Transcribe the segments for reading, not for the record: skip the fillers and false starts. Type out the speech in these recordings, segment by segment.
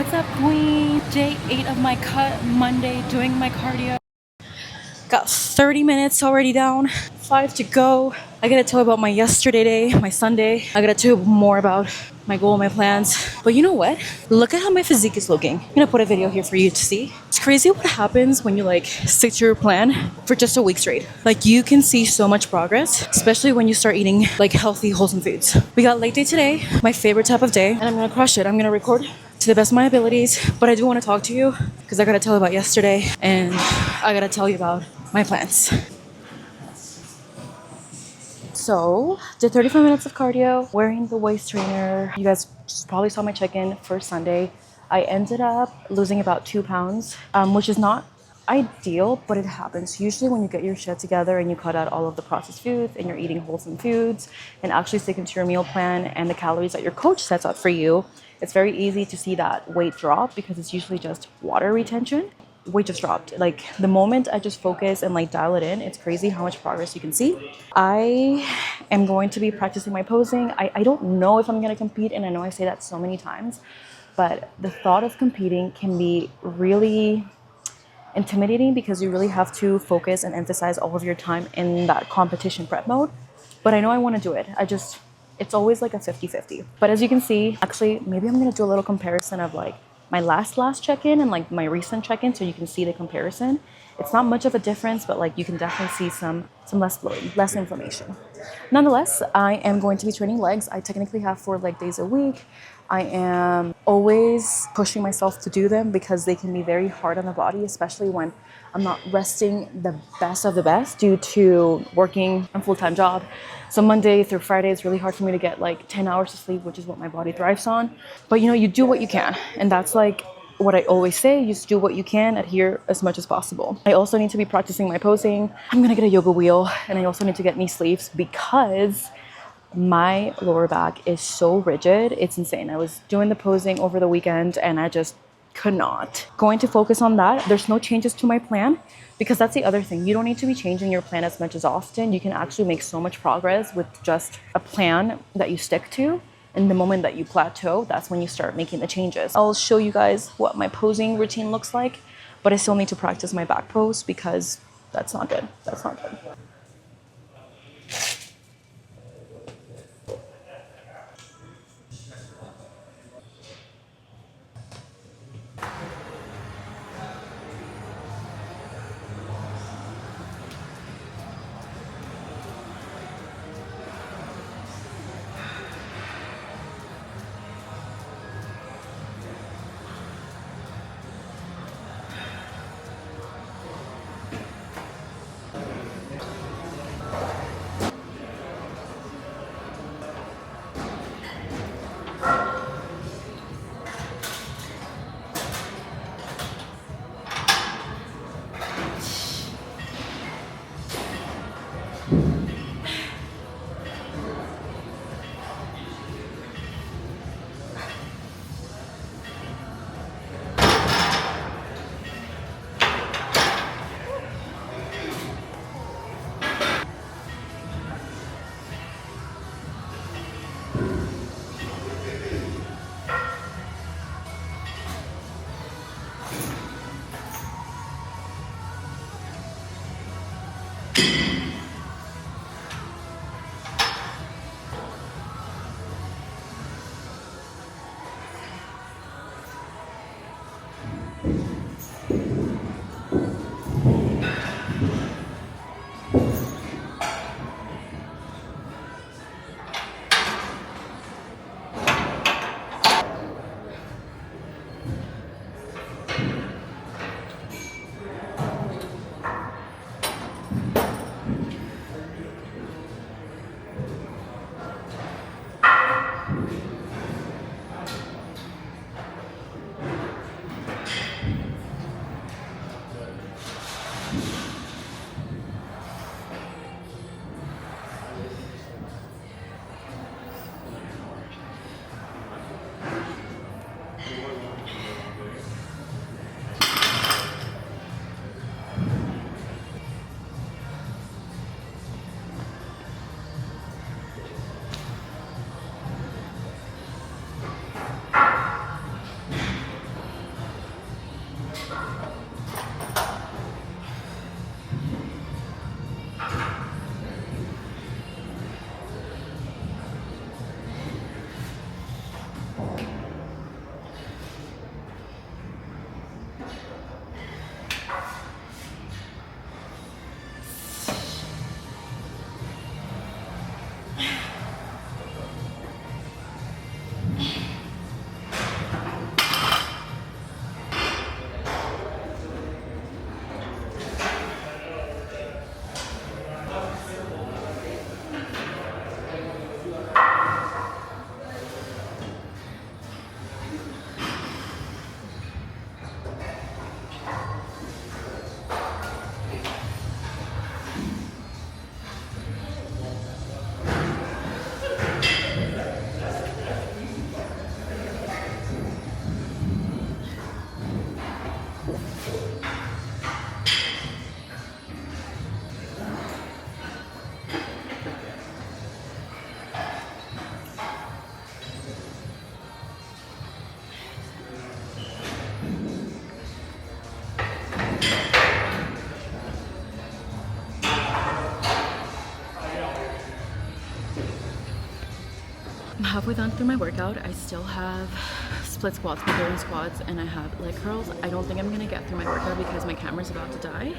What's up, queen? Day 8 of my cut Monday, doing my cardio. Got 30 minutes already down, 5 to go. I gotta tell you about my yesterday day, my Sunday. I gotta tell you more about my goal, my plans. But you know what? Look at how my physique is looking. I'm gonna put a video here for you to see. It's crazy what happens when you like stick to your plan for just a week straight. Like you can see so much progress, especially when you start eating like healthy, wholesome foods. We got leg day today, my favorite type of day, and I'm gonna crush it. I'm gonna record to the best of my abilities, but I do want to talk to you because I gotta tell you about yesterday and I gotta tell you about my plans. So, did 35 minutes of cardio, wearing the waist trainer. You guys probably saw my check-in for Sunday. I ended up losing about 2 pounds, which is not ideal, but it happens. Usually when you get your shit together and you cut out all of the processed foods and you're eating wholesome foods and actually sticking to your meal plan and the calories that your coach sets out for you, it's very easy to see that weight drop because it's usually just water retention. Weight just dropped. Like the moment I just focus and like dial it in, it's crazy how much progress you can see. I am going to be practicing my posing. I don't know if I'm going to compete, and I know I say that so many times, but the thought of competing can be really intimidating because you really have to focus and emphasize all of your time in that competition prep mode. But I know I want to do it. It's always like a 50-50. But as you can see, actually, maybe I'm going to do a little comparison of like my last check-in and like my recent check-in so you can see the comparison. It's not much of a difference, but like you can definitely see some less bloating, less inflammation. Nonetheless, I am going to be training legs. I technically have 4 leg days a week. I am always pushing myself to do them because they can be very hard on the body, especially when I'm not resting the best of the best due to working a full-time job. So Monday through Friday, it's really hard for me to get like 10 hours of sleep, which is what my body thrives on. But you know, you do what you can. And that's like what I always say, you just do what you can, adhere as much as possible. I also need to be practicing my posing. I'm gonna get a yoga wheel, and I also need to get knee sleeves because my lower back is so rigid. It's insane. I was doing the posing over the weekend and I just could not. Going to focus on that. There's no changes to my plan because that's the other thing. You don't need to be changing your plan as much as often. You can actually make so much progress with just a plan that you stick to. And the moment that you plateau, that's when you start making the changes. I'll show you guys what my posing routine looks like, but I still need to practice my back pose because that's not good. That's not good. halfway done through my workout. I still have split squats, Bulgarian squats, and I have leg curls. I don't think I'm gonna get through my workout because my camera's about to die.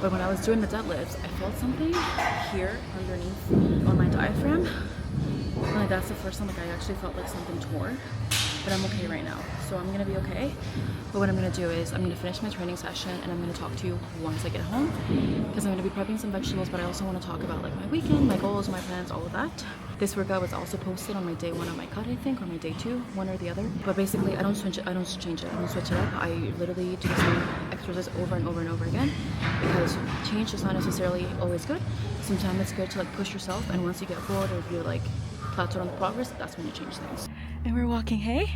But when I was doing the deadlifts, I felt something here underneath on my diaphragm. And like that's the first time like I actually felt like something tore. But I'm okay right now, so I'm gonna be okay. But what I'm gonna do is I'm gonna finish my training session and I'm gonna talk to you once I get home, because I'm gonna be prepping some vegetables, but I also want to talk about like my weekend, my goals, my plans, all of that. This workout was also posted on my day 1 of my cut, I think, or my day 2, one or the other. But basically I don't change it, I don't switch it up. I literally do the same exercise over and over and over again, because change is not necessarily always good. Sometimes it's good to like push yourself, and once you get bored or if you're like plateaued on the progress, that's when you change things. And we're walking, hey?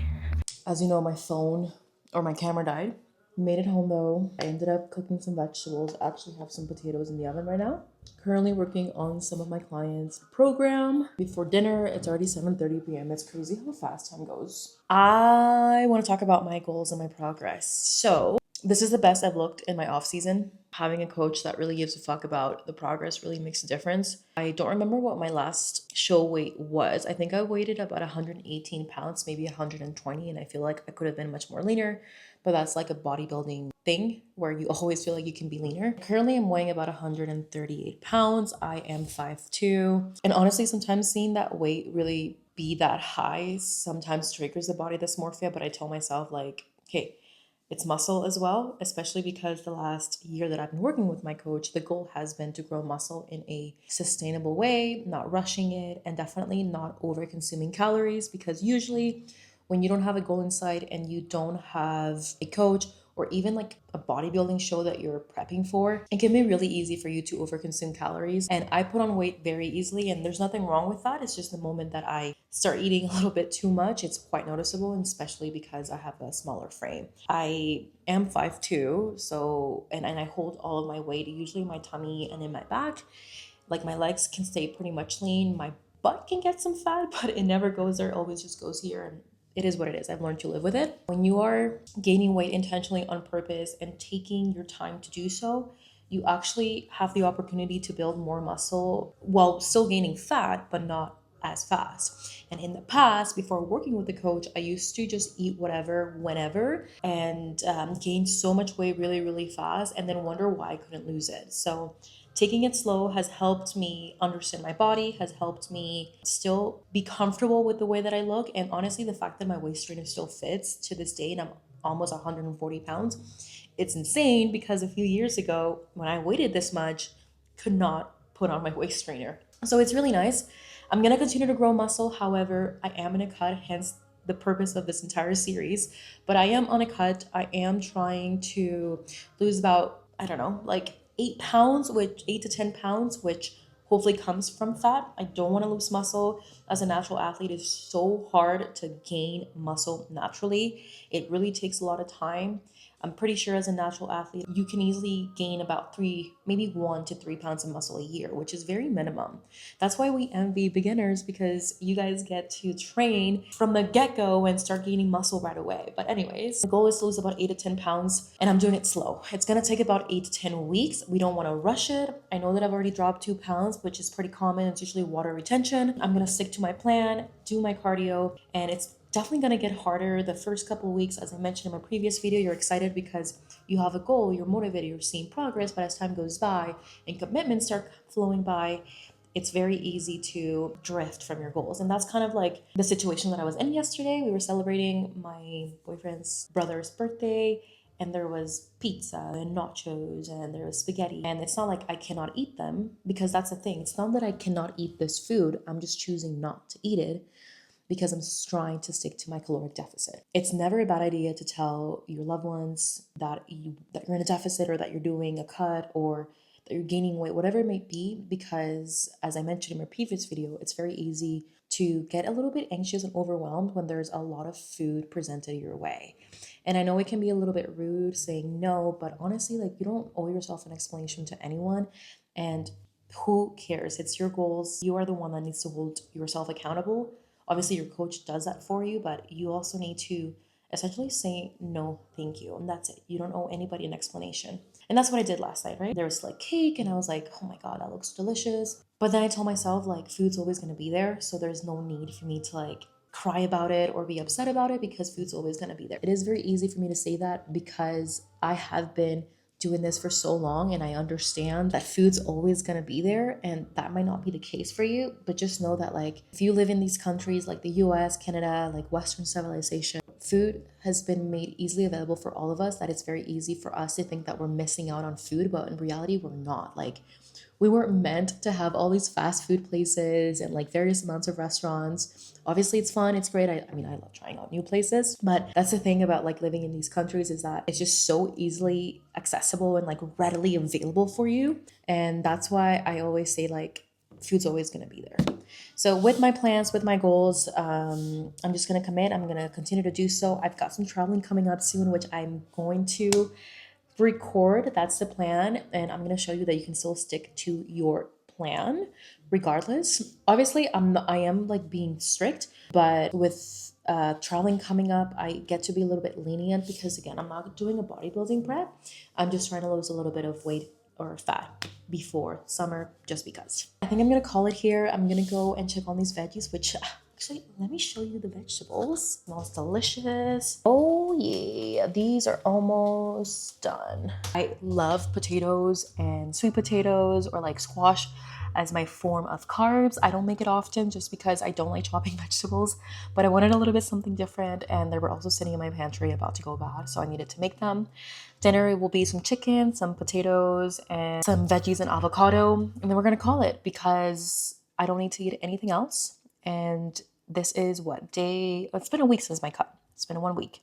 As you know, my phone or my camera died. Made it home though. I ended up cooking some vegetables. I actually have some potatoes in the oven right now. Currently working on some of my clients' program. Before dinner, it's already 7:30 p.m. It's crazy how fast time goes. I want to talk about my goals and my progress. So this is the best I've looked in my off season. Having a coach that really gives a fuck about the progress really makes a difference. I don't remember what my last show weight was. I think I weighted about 118 pounds, maybe 120, and I feel like I could have been much more leaner, but that's like a bodybuilding thing where you always feel like you can be leaner. Currently, I'm weighing about 138 pounds. I am 5'2", and honestly, sometimes seeing that weight really be that high sometimes triggers the body dysmorphia, but I tell myself like, okay, it's muscle as well, especially because the last year that I've been working with my coach, the goal has been to grow muscle in a sustainable way, not rushing it, and definitely not over consuming calories, because usually when you don't have a goal in sight and you don't have a coach or even like a bodybuilding show that you're prepping for, it can be really easy for you to overconsume calories. And I put on weight very easily, and there's nothing wrong with that. It's just the moment that I start eating a little bit too much, it's quite noticeable, and especially because I have a smaller frame. I am 5'2", so and I hold all of my weight, usually in my tummy and in my back. Like my legs can stay pretty much lean. My butt can get some fat, but it never goes there. It always just goes here. And it is what it is. I've learned to live with it. When you are gaining weight intentionally on purpose and taking your time to do so, you actually have the opportunity to build more muscle while still gaining fat, but not as fast. And in the past, before working with the coach, I used to just eat whatever, whenever, and gain so much weight really, really fast, and then wonder why I couldn't lose it. So taking it slow has helped me understand my body, has helped me still be comfortable with the way that I look. And honestly, the fact that my waist trainer still fits to this day and I'm almost 140 pounds, it's insane, because a few years ago when I weighted this much, could not put on my waist trainer. So it's really nice. I'm going to continue to grow muscle. However, I am in a cut, hence the purpose of this entire series. But I am on a cut. I am trying to lose about, I don't know, like 8 pounds, which 8 to 10 pounds, which hopefully comes from fat. I don't want to lose muscle. As a natural athlete, it's so hard to gain muscle naturally. It really takes a lot of time. I'm pretty sure as a natural athlete, you can easily gain about 3, maybe 1 to 3 pounds of muscle a year, which is very minimum. That's why we envy beginners, because you guys get to train from the get-go and start gaining muscle right away. But anyways, the goal is to lose about 8 to 10 pounds, and I'm doing it slow. It's going to take about 8 to 10 weeks. We don't want to rush it. I know that I've already dropped 2 pounds, which is pretty common. It's usually water retention. I'm going to stick to my plan, do my cardio, and it's definitely going to get harder the first couple of weeks. As I mentioned in my previous video, you're excited because you have a goal, you're motivated, you're seeing progress, but as time goes by and commitments start flowing by, it's very easy to drift from your goals. And that's kind of like the situation that I was in yesterday. We were celebrating my boyfriend's brother's birthday, and there was pizza and nachos and there was spaghetti. And it's not like I cannot eat them, because that's the thing. It's not that I cannot eat this food. I'm just choosing not to eat it, because I'm trying to stick to my caloric deficit. It's never a bad idea to tell your loved ones that you're in a deficit, or that you're doing a cut, or that you're gaining weight, whatever it may be, because as I mentioned in my previous video, it's very easy to get a little bit anxious and overwhelmed when there's a lot of food presented your way. And I know it can be a little bit rude saying no, but honestly, like, you don't owe yourself an explanation to anyone. And who cares? It's your goals. You are the one that needs to hold yourself accountable. Obviously, your coach does that for you, but you also need to essentially say no, thank you. And that's it. You don't owe anybody an explanation. And that's what I did last night, right? There was like cake, and I was like, oh my God, that looks delicious. But then I told myself, like, food's always going to be there. So there's no need for me to like cry about it or be upset about it, because food's always going to be there. It is very easy for me to say that because I have been doing this for so long and I understand that food's always going to be there, and that might not be the case for you, but just know that like if you live in these countries like the US, Canada, like Western civilization, food has been made easily available for all of us, that it's very easy for us to think that we're missing out on food, but in reality we're not. Like we weren't meant to have all these fast food places and like various amounts of restaurants. Obviously it's fun, it's great. I mean, I love trying out new places, but that's the thing about like living in these countries, is that it's just so easily accessible and like readily available for you. And that's why I always say like food's always going to be there. So with my plans, with my goals, I'm just going to commit. I'm going to continue to do so. I've got some traveling coming up soon, which I'm going to record. That's the plan, and I'm going to show you that you can still stick to your plan regardless. Obviously I am like being strict, but with traveling coming up, I get to be a little bit lenient, because again, I'm not doing a bodybuilding prep. I'm just trying to lose a little bit of weight or fat before summer, just because. I think I'm gonna call it here. I'm gonna go and check on these veggies, which actually, let me show you the vegetables. Smells delicious. Oh yeah, these are almost done. I love potatoes and sweet potatoes, or like squash, as my form of carbs. I don't make it often just because I don't like chopping vegetables, but I wanted a little bit something different, and they were also sitting in my pantry about to go bad, so I needed to make them. Dinner will be some chicken, some potatoes, and some veggies and avocado, and then we're gonna call it, because I don't need to eat anything else. And this is what day, it's been a week since my cut. It's been 1 week.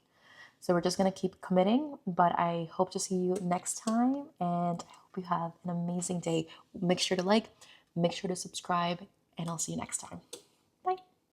So we're just going to keep committing, but I hope to see you next time, and I hope you have an amazing day. Make sure to like, make sure to subscribe, and I'll see you next time.